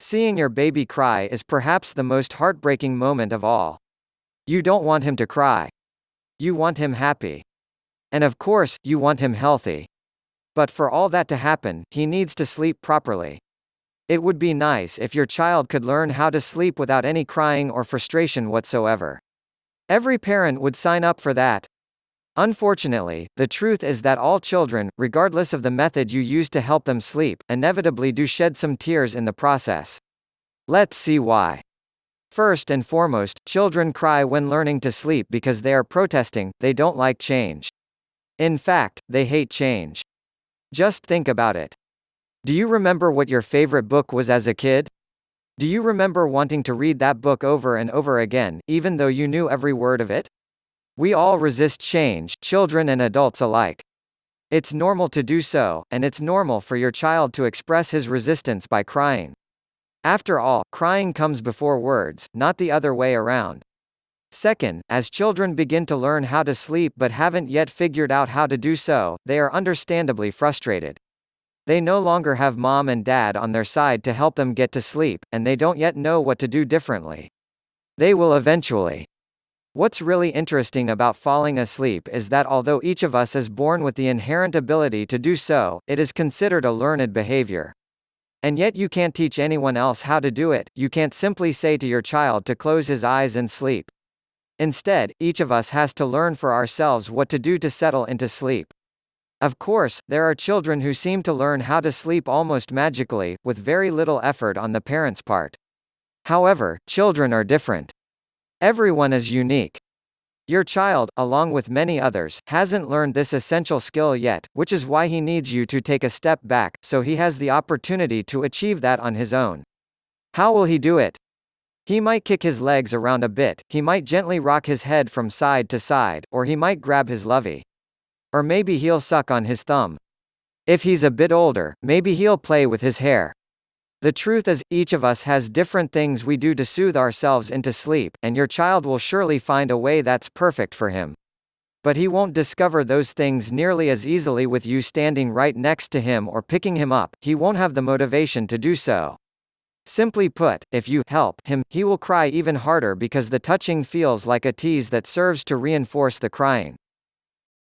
Seeing your baby cry is perhaps the most heartbreaking moment of all. You don't want him to cry. You want him happy. And of course, you want him healthy. But for all that to happen, he needs to sleep properly. It would be nice if your child could learn how to sleep without any crying or frustration whatsoever. Every parent would sign up for that. Unfortunately, the truth is that all children, regardless of the method you use to help them sleep, inevitably do shed some tears in the process. Let's see why. First and foremost, children cry when learning to sleep because they are protesting, they don't like change. In fact, they hate change. Just think about it. Do you remember what your favorite book was as a kid? Do you remember wanting to read that book over and over again, even though you knew every word of it? We all resist change, children and adults alike. It's normal to do so, and it's normal for your child to express his resistance by crying. After all, crying comes before words, not the other way around. Second, as children begin to learn how to sleep but haven't yet figured out how to do so, they are understandably frustrated. They no longer have mom and dad on their side to help them get to sleep, and they don't yet know what to do differently. They will eventually. What's really interesting about falling asleep is that although each of us is born with the inherent ability to do so, it is considered a learned behavior. And yet you can't teach anyone else how to do it. You can't simply say to your child to close his eyes and sleep. Instead, each of us has to learn for ourselves what to do to settle into sleep. Of course, there are children who seem to learn how to sleep almost magically, with very little effort on the parents' part. However, children are different. Everyone is unique. Your child, along with many others, hasn't learned this essential skill yet, which is why he needs you to take a step back, so he has the opportunity to achieve that on his own. How will he do it? He might kick his legs around a bit, he might gently rock his head from side to side, or he might grab his lovey. Or maybe he'll suck on his thumb. If he's a bit older, maybe he'll play with his hair. The truth is, each of us has different things we do to soothe ourselves into sleep, and your child will surely find a way that's perfect for him. But he won't discover those things nearly as easily with you standing right next to him or picking him up. He won't have the motivation to do so. Simply put, if you help him, he will cry even harder because the touching feels like a tease that serves to reinforce the crying.